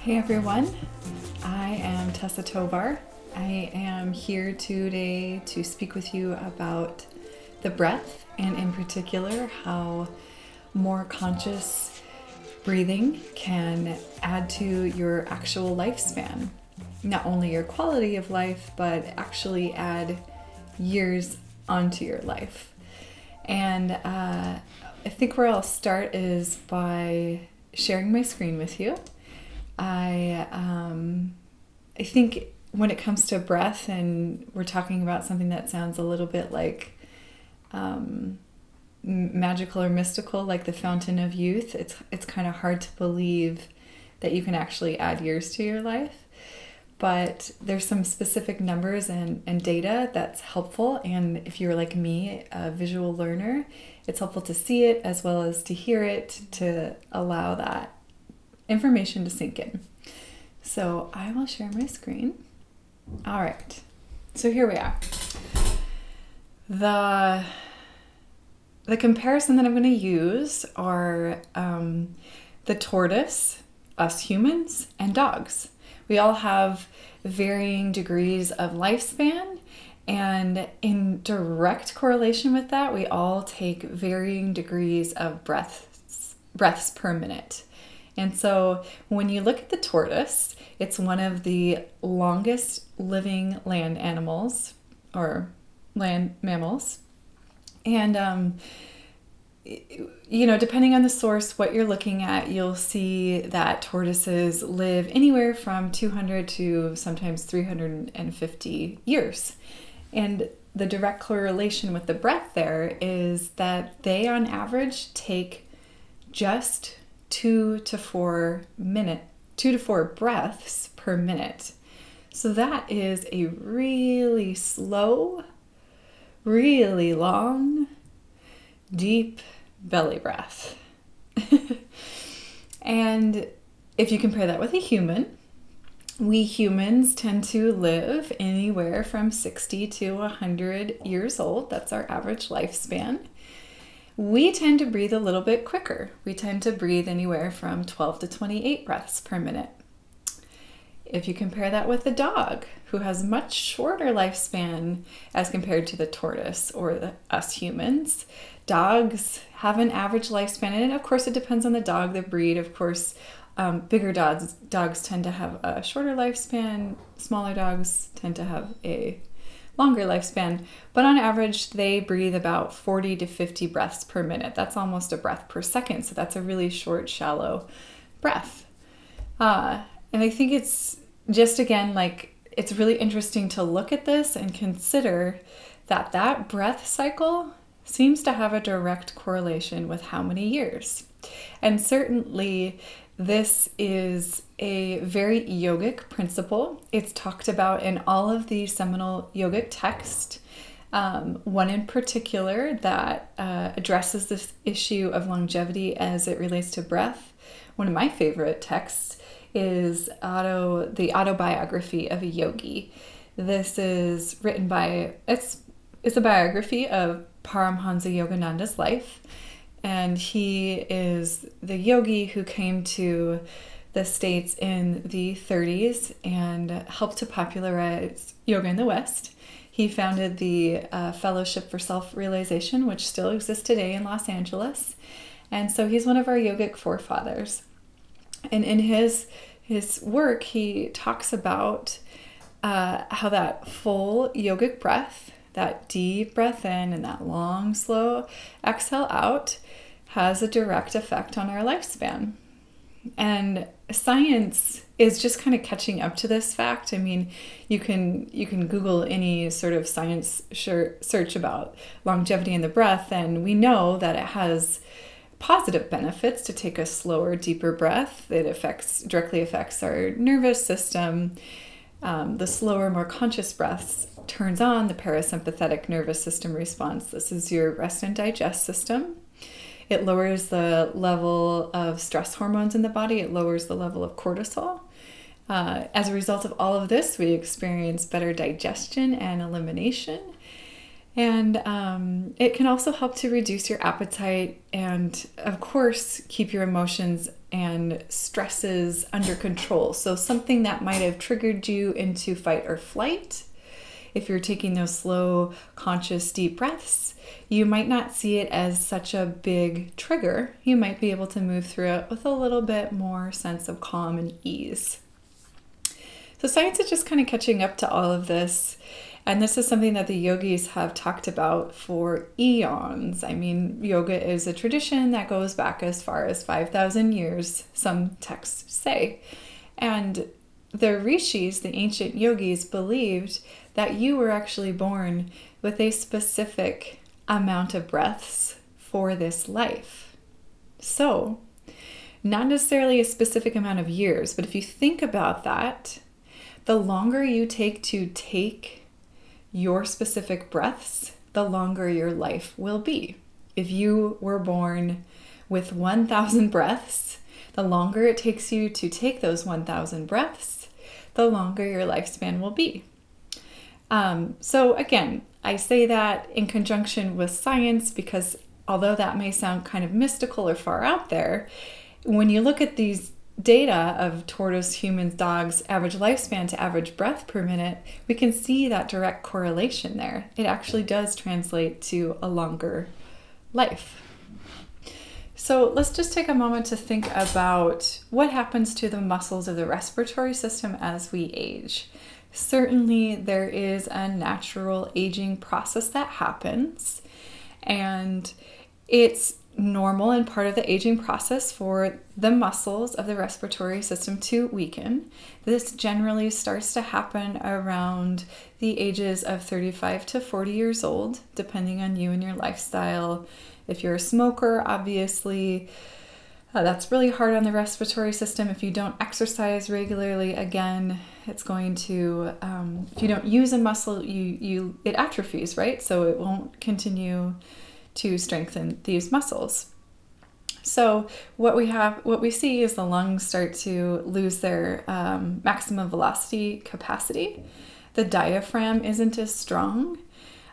Hey everyone, I am Tessa Tovar. I am here today to speak with you about the breath and in particular how more conscious breathing can add to your actual lifespan. Not only your quality of life, but actually add years onto your life. And I think where I'll start is by sharing my screen with you. I think when it comes to breath, and we're talking about something that sounds a little bit like magical or mystical, like the fountain of youth, it's kind of hard to believe that you can actually add years to your life. But there's some specific numbers and data that's helpful. And if you're like me, a visual learner, it's helpful to see it as well as to hear it to allow that information to sink in. So I will share my screen. All right. So here we are. The comparison that I'm going to use are the tortoise, us humans, and dogs. We all have varying degrees of lifespan, and in direct correlation with that, we all take varying degrees of breaths per minute. And so when you look at the tortoise, it's one of the longest living land animals or land mammals. And, depending on the source, what you're looking at, you'll see that tortoises live anywhere from 200 to sometimes 350 years. And the direct correlation with the breath there is that they on average take just 2 to 4 breaths per minute. So that is a really slow, really long, deep belly breath. And if you compare that with a human, we humans tend to live anywhere from 60 to 100 years old. That's our average lifespan. We tend to breathe a little bit quicker. We tend to breathe anywhere from 12 to 28 breaths per minute. If you compare that with the dog, who has much shorter lifespan as compared to the tortoise or us humans, dogs have an average lifespan. And of course, it depends on the dog, the breed. Of course, bigger dogs tend to have a shorter lifespan. Smaller dogs tend to have a longer lifespan, but on average they breathe about 40 to 50 breaths per minute. That's almost a breath per second, so that's a really short, shallow breath. And I think it's just, again, like, it's really interesting to look at this and consider that breath cycle seems to have a direct correlation with how many years. And certainly this is a very yogic principle. It's talked about in all of the seminal yogic texts. One in particular that addresses this issue of longevity as it relates to breath. One of my favorite texts is the autobiography of a yogi. This is written by, it's a biography of Paramhansa Yogananda's life. And he is the yogi who came to the States in the 30s and helped to popularize yoga in the West. He founded the Fellowship for Self-Realization, which still exists today in Los Angeles. And so he's one of our yogic forefathers. And in his work, he talks about how that full yogic breath, that deep breath in and that long, slow exhale out, has a direct effect on our lifespan. And science is just kind of catching up to this fact. I mean, you can Google any sort of science search about longevity in the breath, and we know that it has positive benefits to take a slower, deeper breath. It directly affects our nervous system. The slower, more conscious breaths turns on the parasympathetic nervous system response. This is your rest and digest system. It lowers the level of stress hormones in the body. It lowers the level of cortisol. As a result of all of this, we experience better digestion and elimination. And it can also help to reduce your appetite and, of course, keep your emotions and stresses under control. So something that might have triggered you into fight or flight, if you're taking those slow, conscious, deep breaths, you might not see it as such a big trigger. You might be able to move through it with a little bit more sense of calm and ease. So science is just kind of catching up to all of this. And this is something that the yogis have talked about for eons. I mean, yoga is a tradition that goes back as far as 5,000 years, some texts say. And the rishis, the ancient yogis, believed that you were actually born with a specific amount of breaths for this life. So, not necessarily a specific amount of years, but if you think about that, the longer you take your specific breaths, the longer your life will be. If you were born with 1,000 breaths, the longer it takes you to take those 1,000 breaths, the longer your lifespan will be. So again, I say that in conjunction with science because although that may sound kind of mystical or far out there, when you look at these data of tortoise, humans, dogs, average lifespan to average breath per minute, we can see that direct correlation there. It actually does translate to a longer life. So let's just take a moment to think about what happens to the muscles of the respiratory system as we age. Certainly there is a natural aging process that happens, and it's normal and part of the aging process for the muscles of the respiratory system to weaken. This generally starts to happen around the ages of 35 to 40 years old, depending on you and your lifestyle. If you're a smoker, obviously, that's really hard on the respiratory system. If you don't exercise regularly, again, it's going to, if you don't use a muscle, it atrophies, right? So it won't continue to strengthen these muscles. So what we see is the lungs start to lose their maximum velocity capacity. The diaphragm isn't as strong.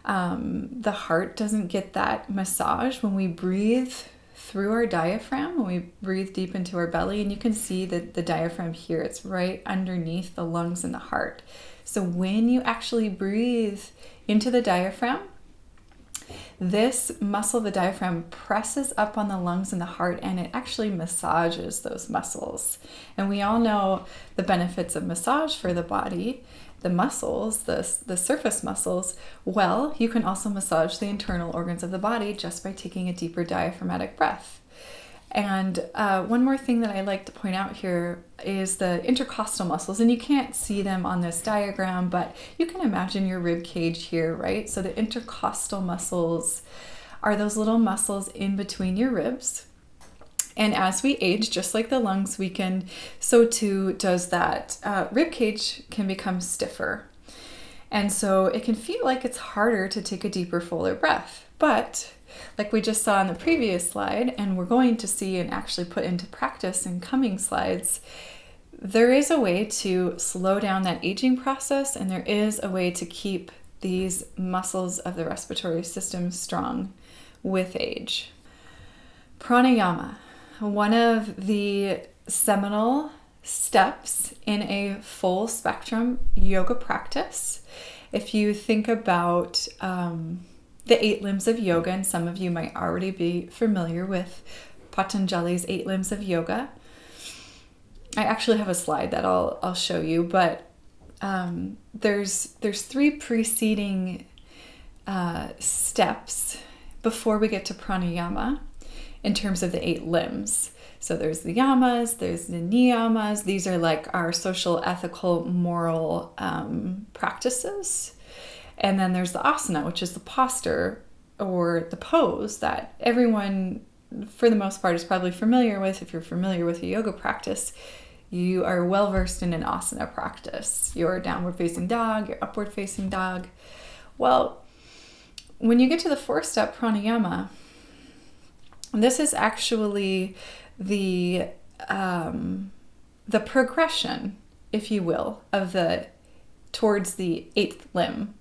The heart doesn't get that massage when we breathe through our diaphragm, when we breathe deep into our belly, and you can see that the diaphragm here, it's right underneath the lungs and the heart. So when you actually breathe into the diaphragm, this muscle, the diaphragm, presses up on the lungs and the heart, and it actually massages those muscles. And we all know the benefits of massage for the body, the muscles, the surface muscles. Well, you can also massage the internal organs of the body just by taking a deeper diaphragmatic breath. And one more thing that I like to point out here is the intercostal muscles. And you can't see them on this diagram, but you can imagine your rib cage here, right? So the intercostal muscles are those little muscles in between your ribs. And as we age, just like the lungs weaken, so too does that rib cage can become stiffer. And so it can feel like it's harder to take a deeper, fuller breath. But like we just saw in the previous slide, and we're going to see and actually put into practice in coming slides, there is a way to slow down that aging process, and there is a way to keep these muscles of the respiratory system strong with age. Pranayama, one of the seminal steps in a full spectrum yoga practice. If you think about the 8 limbs of yoga, and some of you might already be familiar with Patanjali's 8 limbs of yoga. I actually have a slide that I'll show you, but there's 3 preceding steps before we get to pranayama in terms of the 8 limbs. So there's the yamas, there's the niyamas. These are like our social, ethical, moral practices. And then there's the asana, which is the posture or the pose that everyone, for the most part, is probably familiar with. If you're familiar with a yoga practice, you are well versed in an asana practice. Your downward facing dog, your upward facing dog. Well, when you get to the 4th step, pranayama, this is actually the progression, if you will, of towards the 8th limb.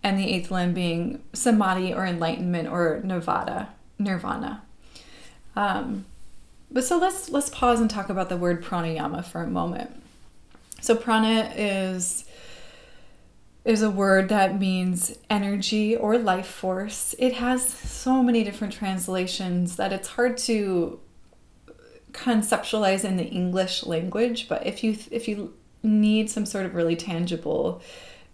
and the eighth limb being samadhi or enlightenment or nirvana. But so let's pause and talk about the word pranayama for a moment. So prana is a word that means energy or life force. It has so many different translations that it's hard to conceptualize in the English language, but if you need some sort of really tangible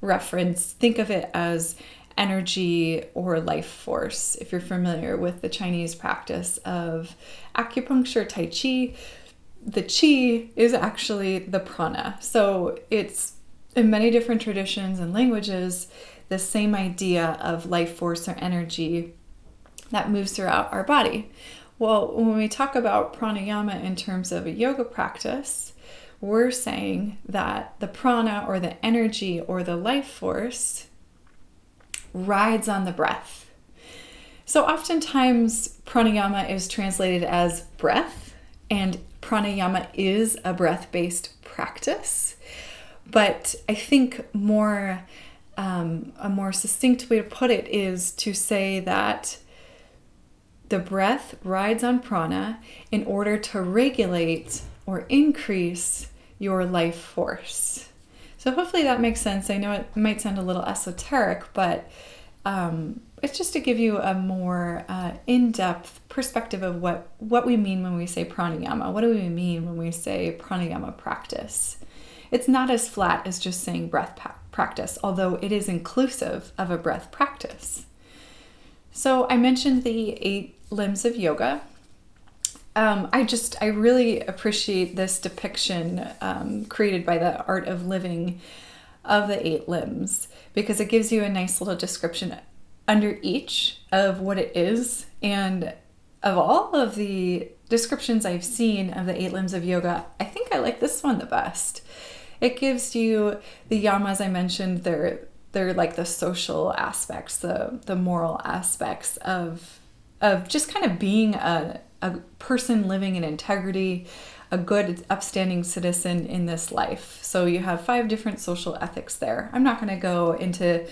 reference, think of it as energy or life force. If you're familiar with the Chinese practice of acupuncture, tai chi, the chi is actually the prana. So it's in many different traditions and languages, the same idea of life force or energy that moves throughout our body. Well, when we talk about pranayama in terms of a yoga practice, we're saying that the prana or the energy or the life force rides on the breath. So oftentimes pranayama is translated as breath, and pranayama is a breath-based practice. But I think a more succinct way to put it is to say that the breath rides on prana in order to regulate or increase your life force. So hopefully that makes sense. I know it might sound a little esoteric, but it's just to give you a more in-depth perspective of what we mean when we say pranayama. What do we mean when we say pranayama practice? It's not as flat as just saying breath practice, although it is inclusive of a breath practice. So I mentioned the 8 limbs of yoga. I really appreciate this depiction created by the Art of Living of the 8 limbs, because it gives you a nice little description under each of what it is. And of all of the descriptions I've seen of the 8 limbs of yoga, I think I like this one the best. It gives you the yamas I mentioned. They're like the social aspects, the moral aspects of just kind of being a person living in integrity, a good, upstanding citizen in this life. So you have 5 different social ethics there. I'm not going to go into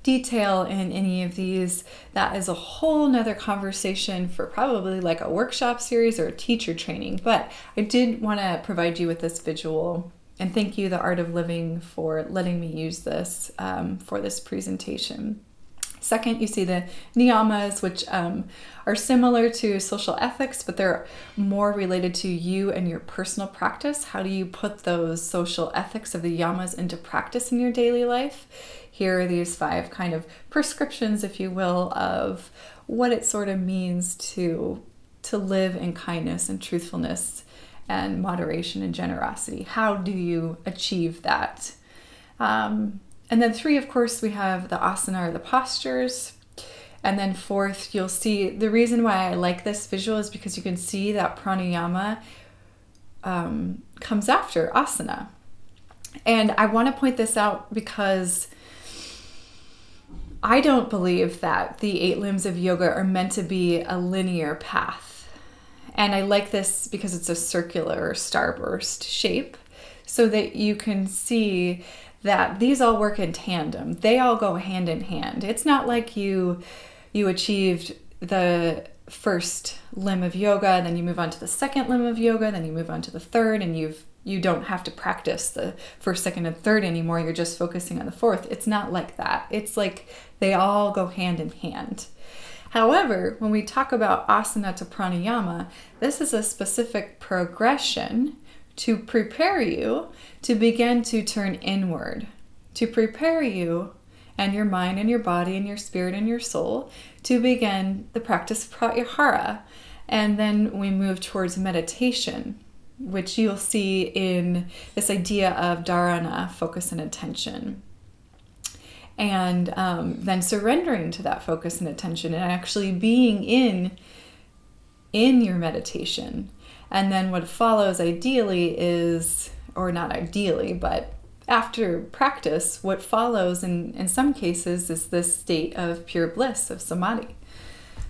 detail in any of these. That is a whole nother conversation for probably like a workshop series or a teacher training. But I did want to provide you with this visual. And thank you, The Art of Living, for letting me use this for this presentation. Second, you see the niyamas, which are similar to social ethics, but they're more related to you and your personal practice. How do you put those social ethics of the yamas into practice in your daily life? Here are these 5 kind of prescriptions, if you will, of what it sort of means to live in kindness and truthfulness and moderation and generosity. How do you achieve that? And then 3, of course, we have the asana or the postures. And then 4th, you'll see the reason why I like this visual is because you can see that pranayama comes after asana. And I want to point this out because I don't believe that the 8 limbs of yoga are meant to be a linear path. And I like this because it's a circular starburst shape, so that you can see that these all work in tandem. They all go hand in hand. It's not like you achieved the first limb of yoga, then you move on to the second limb of yoga, then you move on to the third, and you don't have to practice the first, second, and third anymore. You're just focusing on the 4th. It's not like that. It's like they all go hand in hand. However, when we talk about asana to pranayama, this is a specific progression to prepare you to begin to turn inward, to prepare you and your mind and your body and your spirit and your soul to begin the practice of pratyahara. And then we move towards meditation, which you'll see in this idea of dharana, focus and attention. And then surrendering to that focus and attention and actually being in your meditation. And then what follows ideally is, or not ideally, but after practice, what follows in some cases is this state of pure bliss, of samadhi.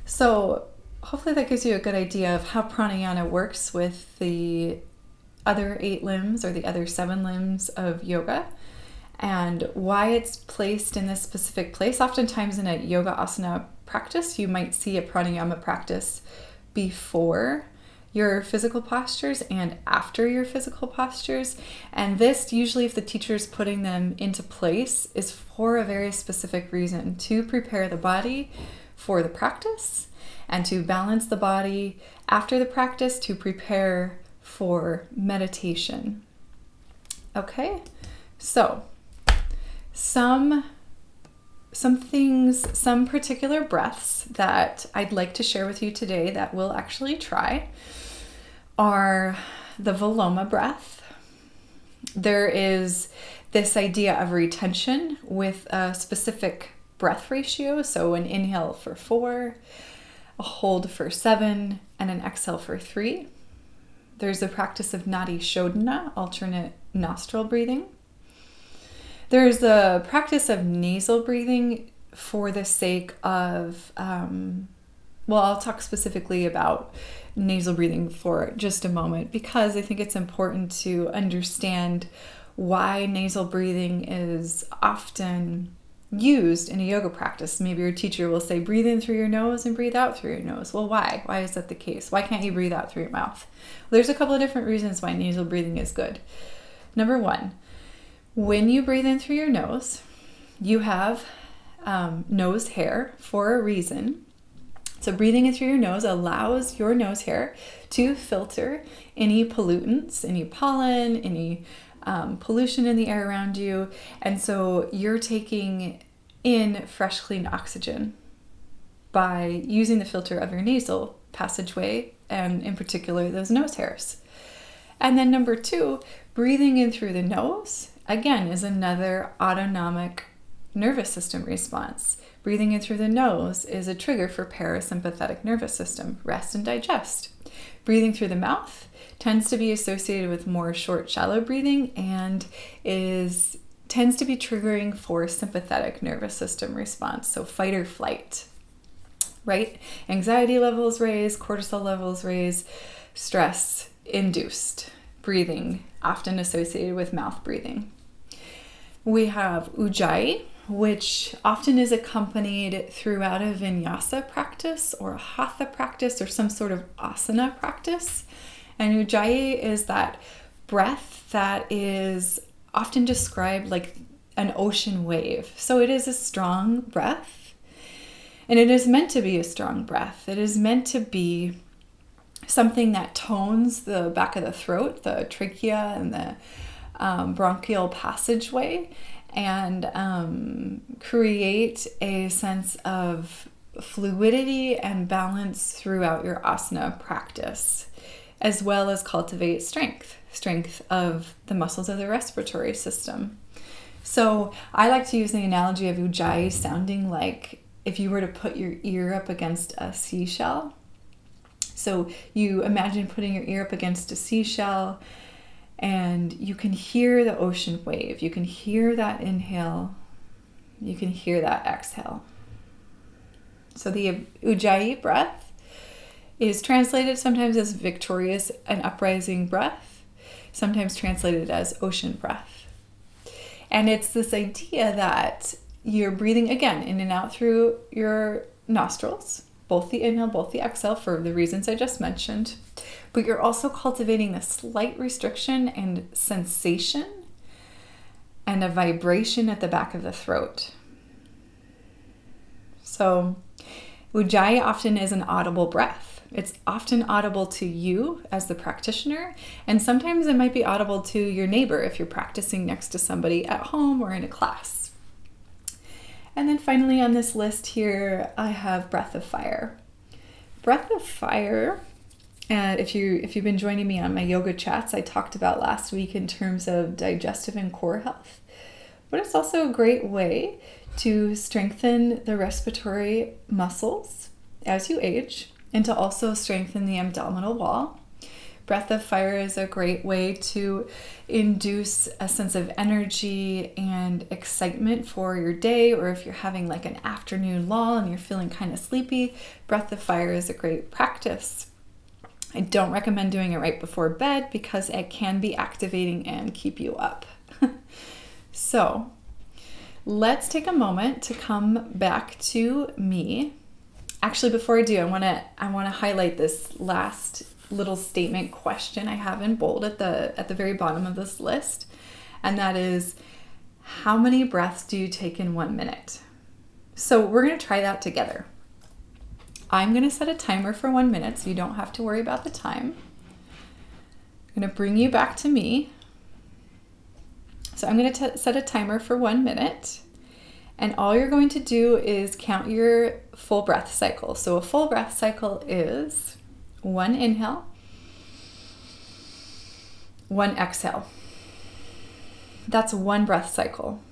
So hopefully that gives you a good idea of how pranayama works with the other 8 limbs or the other 7 limbs of yoga. And why it's placed in this specific place. Oftentimes in a yoga asana practice, you might see a pranayama practice before your physical postures and after your physical postures. And this, usually if the teacher is putting them into place, is for a very specific reason, to prepare the body for the practice and to balance the body after the practice to prepare for meditation. Okay, so some things, some particular breaths that I'd like to share with you today that we'll actually try are the Viloma breath. There is this idea of retention with a specific breath ratio. So an inhale for 4, a hold for 7, and an exhale for 3. There's the practice of Nadi Shodhana, alternate nostril breathing. There's the practice of nasal breathing for the sake of, I'll talk specifically about nasal breathing for just a moment, because I think it's important to understand why nasal breathing is often used in a yoga practice. Maybe your teacher will say, breathe in through your nose and breathe out through your nose. Well, why? Why is that the case? Why can't you breathe out through your mouth? Well, there's a couple of different reasons why nasal breathing is good. Number one, when you breathe in through your nose, you have nose hair for a reason. So breathing in through your nose allows your nose hair to filter any pollutants, any pollen, any pollution in the air around you. And so you're taking in fresh, clean oxygen by using the filter of your nasal passageway, and in particular, those nose hairs. And then number 2, breathing in through the nose, again, is another autonomic nervous system response. Breathing in through the nose is a trigger for parasympathetic nervous system, rest and digest. Breathing through the mouth tends to be associated with more short, shallow breathing and tends to be triggering for sympathetic nervous system response, so fight or flight, right? Anxiety levels raise, cortisol levels raise, stress induced breathing, often associated with mouth breathing. We have Ujjayi, which often is accompanied throughout a vinyasa practice or a hatha practice or some sort of asana practice. And Ujjayi is that breath that is often described like an ocean wave. So it is a strong breath, and it is meant to be a strong breath. It is meant to be something that tones the back of the throat, the trachea and the bronchial passageway, and create a sense of fluidity and balance throughout your asana practice, as well as cultivate strength of the muscles of the respiratory system. So I like to use the analogy of Ujjayi sounding like if you were to put your ear up against a seashell. So you imagine putting your ear up against a seashell, and you can hear the ocean wave. You can hear that inhale. You can hear that exhale. So the Ujjayi breath is translated sometimes as victorious and uprising breath, sometimes translated as ocean breath. And it's this idea that you're breathing, again, in and out through your nostrils, both the inhale, both the exhale, for the reasons I just mentioned. But you're also cultivating a slight restriction and sensation and a vibration at the back of the throat. So Ujjayi often is an audible breath. It's often audible to you as the practitioner, and sometimes it might be audible to your neighbor if you're practicing next to somebody at home or in a class. And then finally on this list here, I have breath of fire. Breath of fire, if you've been joining me on my yoga chats, I talked about last week in terms of digestive and core health. But it's also a great way to strengthen the respiratory muscles as you age, and to also strengthen the abdominal wall. Breath of fire is a great way to induce a sense of energy and excitement for your day, or if you're having like an afternoon lull and you're feeling kind of sleepy, breath of fire is a great practice. I don't recommend doing it right before bed because it can be activating and keep you up. So let's take a moment to come back to me. Actually, before I do, I want to highlight this last little statement question I have in bold at the very bottom of this list, and that is, how many breaths do you take in 1 minute? So we're going to try that together. I'm going to set a timer for 1 minute, so you don't have to worry about the time. I'm going to bring you back to me. So I'm going to set a timer for 1 minute. And all you're going to do is count your full breath cycle. So a full breath cycle is 1 inhale, 1 exhale. That's 1 breath cycle.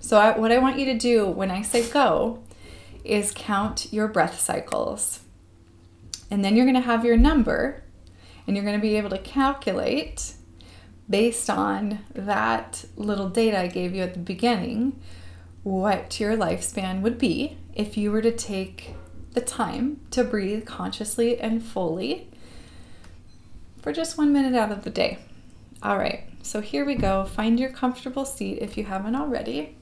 So what I want you to do when I say go is count your breath cycles. And then you're going to have your number, and you're going to be able to calculate based on that little data I gave you at the beginning what your lifespan would be if you were to take the time to breathe consciously and fully for just 1 minute out of the day. All right, so here we go. Find your comfortable seat if you haven't already.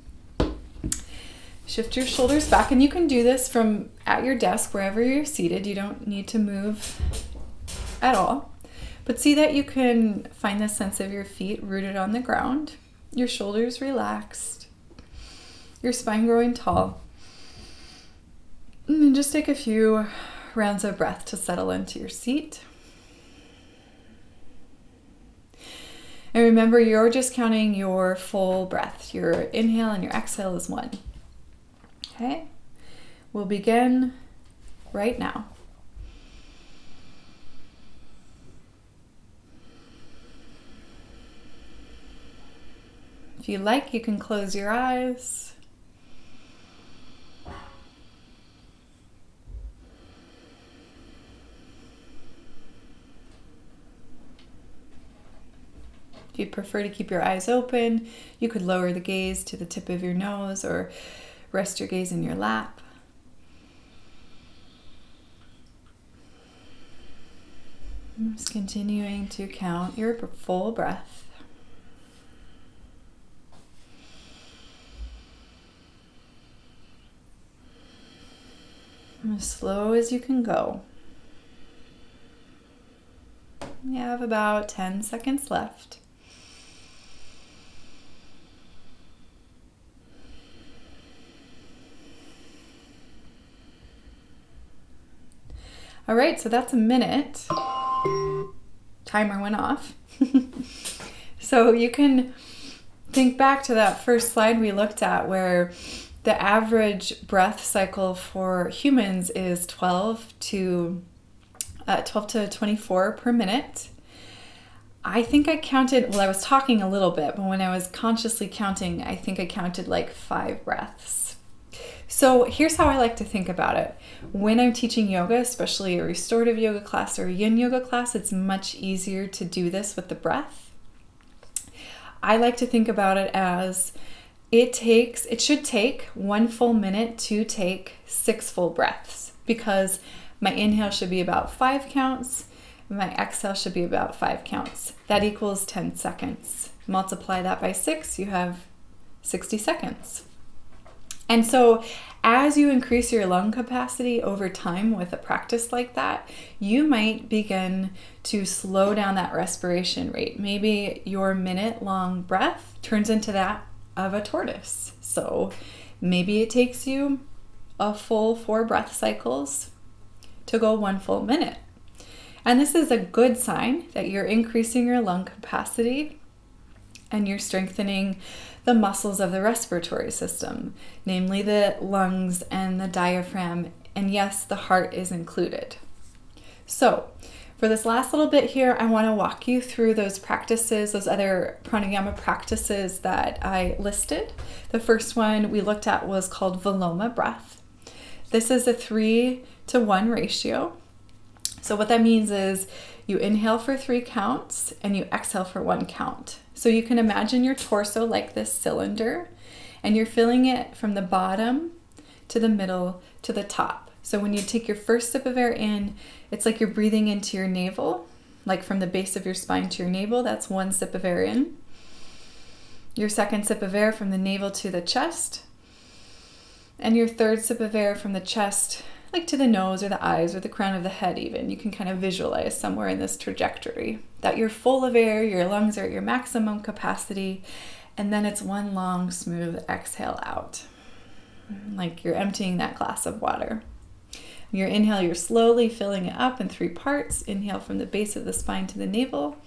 Shift your shoulders back, and you can do this from at your desk, wherever you're seated. You don't need to move at all. But see that you can find the sense of your feet rooted on the ground, your shoulders relaxed, your spine growing tall. And then just take a few rounds of breath to settle into your seat. And remember, you're just counting your full breath. Your inhale and your exhale is 1. Okay? We'll begin right now. If you like, you can close your eyes. If you prefer to keep your eyes open, you could lower the gaze to the tip of your nose or rest your gaze in your lap. Just continuing to count your full breath. As slow as you can go. You have about 10 seconds left. All right, so that's a minute. Timer went off. So you can think back to that first slide we looked at where the average breath cycle for humans is 12 to 24 per minute. I think I counted, well, I was talking a little bit, but when I was consciously counting, I think I counted like 5 breaths. So here's how I like to think about it. When I'm teaching yoga, especially a restorative yoga class or a yin yoga class, it's much easier to do this with the breath. I like to think about it as it should take 1 full minute to take 6 full breaths, because my inhale should be about 5 counts, my exhale should be about 5 counts. That equals 10 seconds. Multiply that by 6, you have 60 seconds. And so as you increase your lung capacity over time with a practice like that, you might begin to slow down that respiration rate. Maybe your minute-long breath turns into that of a tortoise. So maybe it takes you a full 4 breath cycles to go 1 full minute. And this is a good sign that you're increasing your lung capacity and you're strengthening the muscles of the respiratory system, namely the lungs and the diaphragm, and yes, the heart is included. So for this last little bit here, I want to walk you through those practices, those other pranayama practices that I listed. The first one we looked at was called Viloma breath. This is a 3-to-1 ratio. So what that means is you inhale for 3 counts and you exhale for 1 count. So you can imagine your torso like this cylinder, and you're filling it from the bottom to the middle to the top. So when you take your first sip of air in, it's like you're breathing into your navel, like from the base of your spine to your navel. That's 1 sip of air in. Your second sip of air from the navel to the chest. And your third sip of air from the chest, like to the nose or the eyes or the crown of the head even. You can kind of visualize somewhere in this trajectory that you're full of air, your lungs are at your maximum capacity, and then it's one long, smooth exhale out. Like you're emptying that glass of water. Your inhale, you're slowly filling it up in 3 parts. Inhale from the base of the spine to the navel,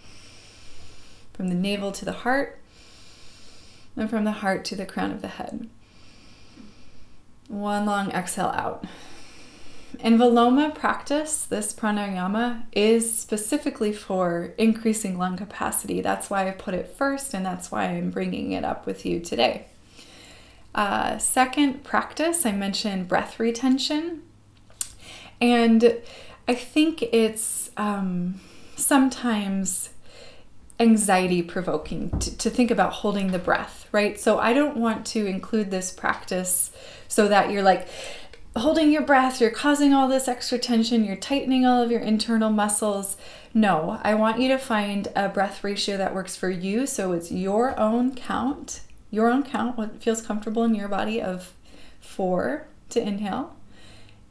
from the navel to the heart, and from the heart to the crown of the head. One long exhale out. In Viloma practice, this pranayama is specifically for increasing lung capacity. That's why I put it first, and that's why I'm bringing it up with you today. Second practice, I mentioned breath retention. And I think it's sometimes anxiety provoking to think about holding the breath, right? So I don't want to include this practice so that you're like holding your breath, you're causing all this extra tension, you're tightening all of your internal muscles. No, I want you to find a breath ratio that works for you. So it's your own count, what feels comfortable in your body of 4 to inhale.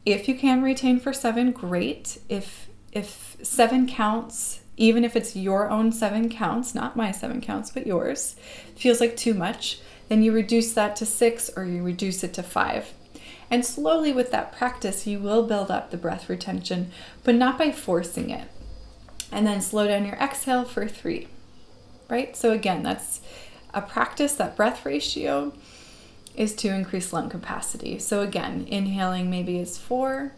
If you can retain for 7, great. If 7 counts, even if it's your own 7 counts, not my 7 counts, but yours, feels like too much, then you reduce that to 6 or you reduce it to 5. And slowly with that practice, you will build up the breath retention, but not by forcing it. And then slow down your exhale for 3, right? So again, that's a practice, that breath ratio is to increase lung capacity. So again, inhaling maybe is 4.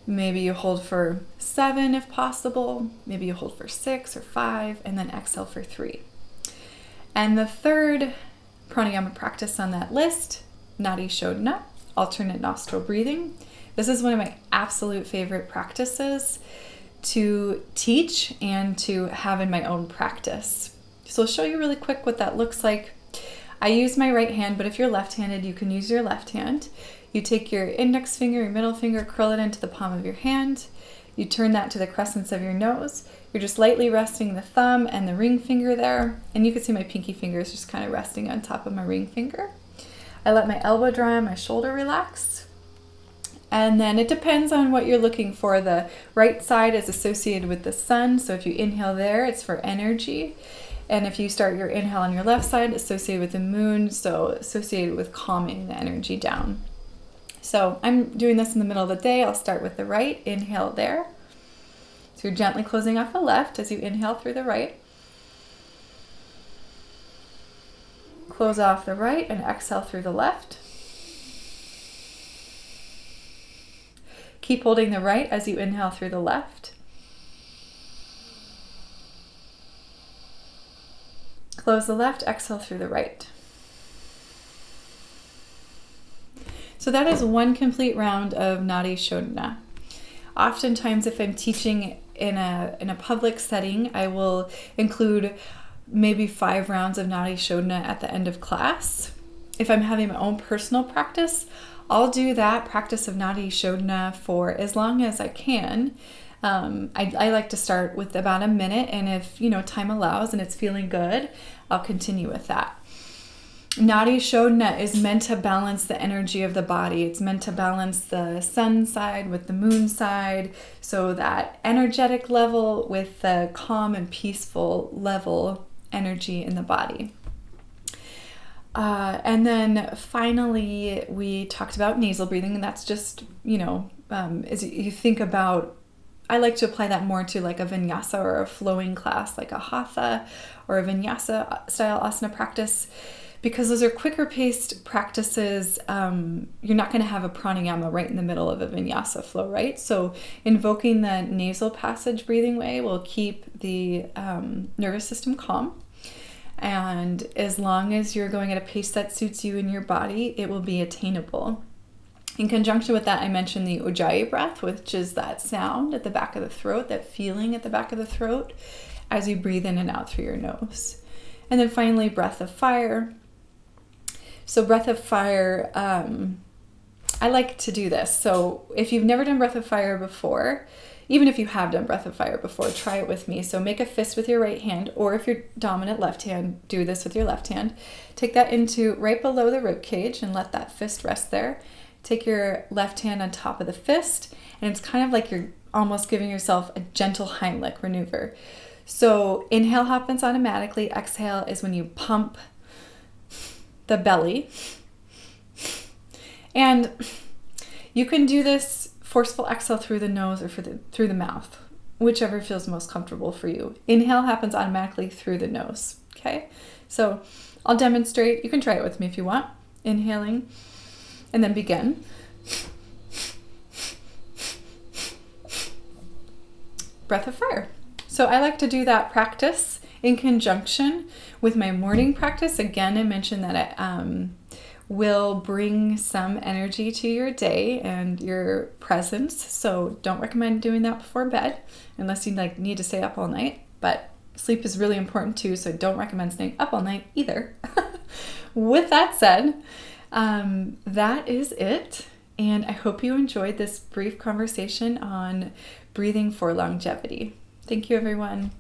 Maybe you hold for 7 if possible. Maybe you hold for 6 or 5, and then exhale for 3. And the third pranayama practice on that list, Nadi Shodhana, alternate nostril breathing. This is one of my absolute favorite practices to teach and to have in my own practice. So I'll show you really quick what that looks like. I use my right hand, but if you're left-handed, you can use your left hand. You take your index finger, your middle finger, curl it into the palm of your hand. You turn that to the crescents of your nose. You're just lightly resting the thumb and the ring finger there. And you can see my pinky finger is just kind of resting on top of my ring finger. I let my elbow dry and my shoulder relax. And then it depends on what you're looking for. The right side is associated with the sun. So if you inhale there, it's for energy. And if you start your inhale on your left side, associated with the moon, so associated with calming the energy down. So I'm doing this in the middle of the day. I'll start with the right, inhale there. So you're gently closing off the left as you inhale through the right. Close off the right and exhale through the left. Keep holding the right as you inhale through the left. Close the left, exhale through the right. So that is one complete round of Nadi Shodhana. Oftentimes, if I'm teaching in a public setting, I will include maybe 5 rounds of Nadi Shodhana at the end of class. If I'm having my own personal practice, I'll do that practice of Nadi Shodhana for as long as I can. I like to start with about a minute, and if time allows and it's feeling good, I'll continue with that. Nadi Shodhana is meant to balance the energy of the body. It's meant to balance the sun side with the moon side, so that energetic level with the calm and peaceful level energy in the body. And then finally, we talked about nasal breathing, and that's just, as you think about, I like to apply that more to like a vinyasa or a flowing class, like a hatha or a vinyasa style asana practice, because those are quicker paced practices. You're not going to have a pranayama right in the middle of a vinyasa flow, right? So invoking the nasal passage breathing way will keep the nervous system calm. And as long as you're going at a pace that suits you and your body, it will be attainable. In conjunction with that, I mentioned the Ujjayi breath, which is that sound at the back of the throat, that feeling at the back of the throat as you breathe in and out through your nose. And then finally, breath of fire. So breath of fire, I like to do this. So if you've never done breath of fire before, even if you have done breath of fire before, try it with me. So make a fist with your right hand, or if you're dominant left hand, do this with your left hand. Take that into right below the rib cage and let that fist rest there. Take your left hand on top of the fist, and it's kind of like you're almost giving yourself a gentle Heimlich maneuver. So inhale happens automatically. Exhale is when you pump the belly. And you can do this forceful exhale through the nose or through the mouth, whichever feels most comfortable for you. Inhale happens automatically through the nose. Okay, so I'll demonstrate. You can try it with me if you want. Inhaling, and then begin. Breath of fire. So I like to do that practice in conjunction with my morning practice. Again, I mentioned that it will bring some energy to your day and your presence. So don't recommend doing that before bed unless you need to stay up all night. But sleep is really important too, so don't recommend staying up all night either. With that said, that is it. And I hope you enjoyed this brief conversation on breathing for longevity. Thank you, everyone.